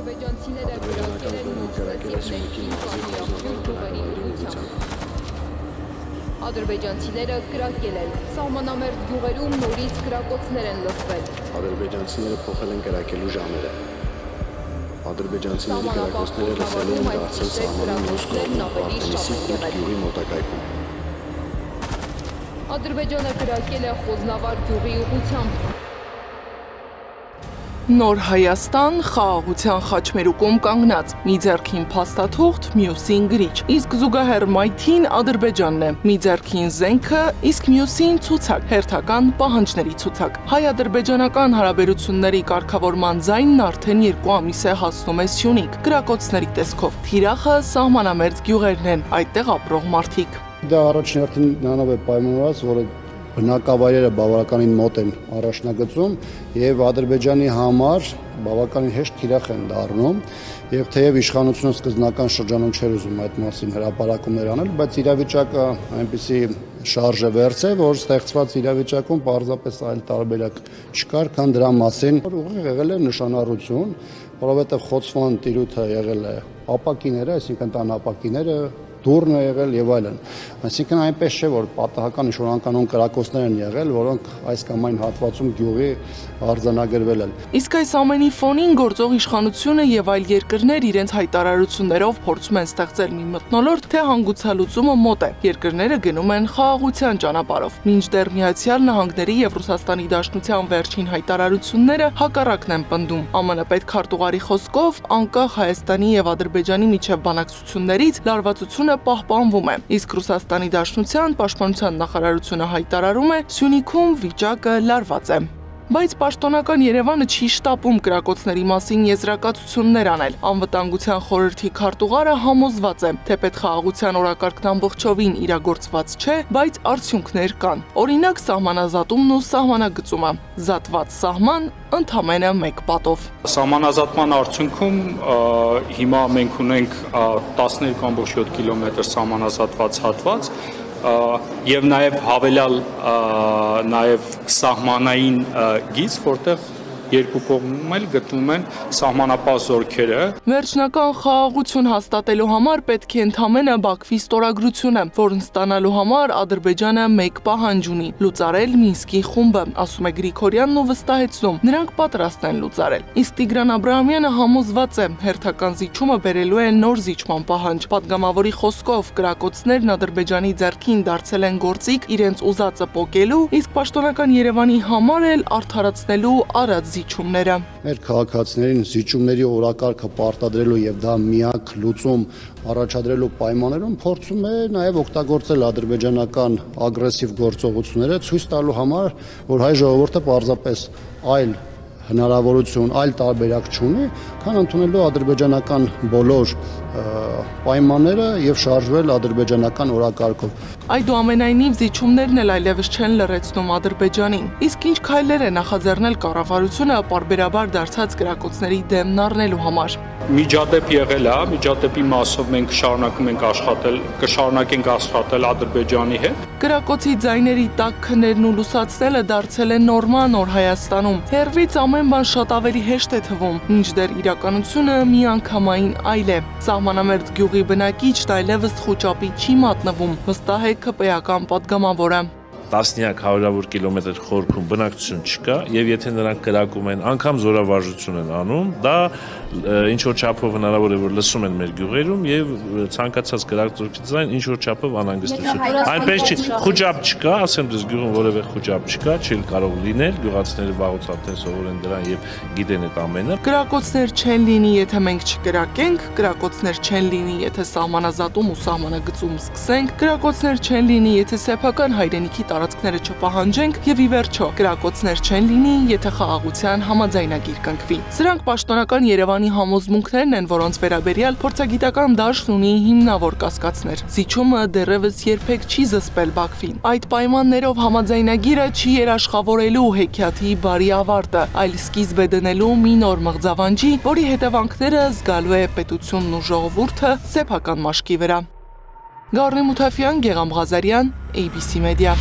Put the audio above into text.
Ադրբեջանցիները կրակել են, սահմանամերձ գյուղերում նորից կրակոցներ են լսվել։ Ադրբեջանցիները փոխել են կրակելու ժամերը։ Ադրբեջանցիների կրակոցները լսելու են դարձել սահմանի մյուս կողմում Վարդենիսի գյուղի մոտակայքում։ Ադրբեջանը կրակել է Խոզնավար գյուղի ուղղությամբ։ Նոր Հայաստան խաղաղության խաչմերուկում կանգնած, մի ձեռքին փաստաթուղթ, մյուսին գրիչ, իսկ զուգահեռ մայթին Ադրբեջանն է, մի ձեռքին զենքը, իսկ մյուսին ցուցակ, հերթական պահանջների ցուցակ։ Հայ-ադրբեջանական հարաբերությունների կարգավորման ձայնն արդեն 2 ամիս է հասնում է Սյունիք, կրակոցների տեսքով։ Թիրախը սահմանամերձ գյուղերն են, այդտեղ ապրող մարդիկ։ Դա առաջին հերթին նրանով է պայմանավորված, որ բնակավայրերը բավականին մոտ են առաջնագծում եւ Ադրբեջանի համար բավականին հեշտ թիրախ են դառնում եւ թեև իշխանությունը սկզբնական շրջանում չէր ուզում այդ մասին հրապարակումներ անել, բայց իրավիճակը այնպեսի շարժ է վերցել, որ ստեղծված իրավիճակում պարզապես այլ տարբերակ չկար, քան դրա մասին ուղիղ եղել է նշանառություն, որովհետեւ խոցման տիրույթը եղել է ապակիները, այսինքն տան ապակիները դուրն է եղել եւ այլն։ Այսինքն այնպես չէ, որ պատահական ինչ-որ անկանոն կրակոցներ են եղել, որոնք այս կամ այն հատվածում գյուղի արձանագրվել են։ Իսկ այս ամենի ֆոնին գործող իշխանությունը եւ այլ երկրներ իրենց հայտարարություններով փորձում են ստեղծել մի մթնոլորտ, թե հանգուցալուծումը մոտ է։ Երկրները գնում են խաղաղության ճանապարհով։ Մինչդեռ Միացյալ Նահանգների եւ Ռուսաստանի Դաշնության վերջին հայտարարությունները հակառակն են պնդում։ ԱՄՆ պետքարտուղարի խոսքով անկախ Հայաստանի եւ Ադրբեջանի միջև բանակցություններից լարվածությունը պահպանվում է, իսկ Ռուսաստանի Դաշնության պաշտպանության նախարարությունը հայտարարում է Սյունիքում վիճակը լարված է։ Բայց պաշտոնական Երևանը չի շտապում կրակոցների մասին եզրակացություններ անել։ Անվտանգության խորհրդի քարտուղարը համոզված է, թե պետխաղաղության օրակարգն ամբողջովին իրագործված չէ, բայց արդյունքներ կան։ Օրինակ սահմանազատումն ու սահմանագծումը։ Զատված սահման ընդամենը 1 պատով։ Սահմանազատման արդյունքում հիմա մենք ունենք 12.7 կիլոմետր սահմանազատված հատված եւ նաեւ հավելյալ նաեւ սահմանային գիծ, որտեղ երկու կողմում էլ գտնվում են սահմանապահ զորքերը։ Վերջնական խաղաղություն հաստատելու համար պետք է ընդամենը Բաքվի ստորագրությունը, որն ստանալու համար Ադրբեջանը 1 պահանջ ունի՝ լուծարել Մինսկի խումբը, ասում է Գրիգորյանն ու վստահեցնում, նրանք պատրաստ են լուծարել։ Իսկ Տիգրան Աբրահամյանը համոզված է, հերթական զիջումը բերելու է նոր զիջման պահանջ։ Պատգամավորի խոսքով կրակոցներն Ադրբեջանի ձեռքին դարձել են գործիք իրենց ուզածը պոկելու, իսկ պաշտոնական Երևանի համար էլ արդարացնելու արած զիջումները։ Մեր քաղաքացիներին զիջումների օրակարգը պարտադրելու եւ դա միակ լուծում առաջադրելու պայմաններում փորձում է նաեւ օգտագործել ադրբեջանական ագրեսիվ գործողությունները, ցույց տալու համար, որ հայ ժողովուրդը պարզապես այլ հնարավորություն, այլ տարբերակ չունի, քան ընդունելու ադրբեջանական բոլոր պայմանները եւ շարժվել ադրբեջանական օրակարգով։ Այդուամենայնիվ զիջումներն էլ այլևս չեն լրացնում Ադրբեջանին։ Իսկ ինչ քայլեր է նախաձեռնել կառավարությունը պարբերաբար դարձած կրակոցների դեմն առնելու համար։ Միջադեպ եղել է, միջադեպի մասով մենք կշարունակենք աշխատել Ադրբեջանի հետ։ Կրակոցի ձայների տակ քներն ու լուսացնելը դարձել է նորմա Նոր Հայաստանում։ Հեռվից ամեն բան շատ ավելի հեշտ է թվում, մինչդեռ իրականությունը միանգամայն այլ է։ Սահմանամերձ գյուղի բնակիչն այլևս խուճապի չի մատնվում, վստահ է ԿՊ-ական պատգամավորը։ Տասնյակ հարյուրավոր կիլոմետր խորքում բնակչություն չկա եւ եթե նրանք կրակում են, անգամ զորավարժություն են անում, դա ինչ որ չափով հնարավոր է որ լսում են մեր գյուղերում եւ ցանկացած կրակոցի ձայն ինչ որ չափով անհանգստություն։ Այնպես չի, խոճապ չկա, ասեմ դες գյուղում որևէ խոճապ չկա, չի կարող լինել, գյուղացիները վաղուց արդեն սովորեն դրան եւ գիտեն այդ ամենը։ Կրակոցներ չեն լինի, եթե մենք չկրակենք, կրակոցներ չեն լինի, եթե սահմանազատում ու սահմանագծում սկսենք, կրակոցներ չեն լինի, եթե սեփական հայրենիքի տարածքները չպահանջենք եւ ի վերջո կրակոցներ չեն լինի, եթե խաղաղության համաձայնագիր կնքվի։ Սրանք պաշտոնական Երևանի համոզմունքներն են, որոնց վերաբերյալ փորձագիտական դաշտն ունի հիմնավոր կասկածներ։ Զիջումը դեռևս երբեք չի զսպել Բաքվին։ Այդ պայմաններով համաձայնագիրը չի երաշխավորելու հեքիաթի բարի ավարտը, այլ սկիզբ է դնելու մի նոր մղձավանջի, որի հետևանքները զգալու է պետությունն ու ժողովուրդը սեփական մաշկի վրա։ Գառնի Մութաֆյան, Գեղամ Ղազարյան, ABC Media։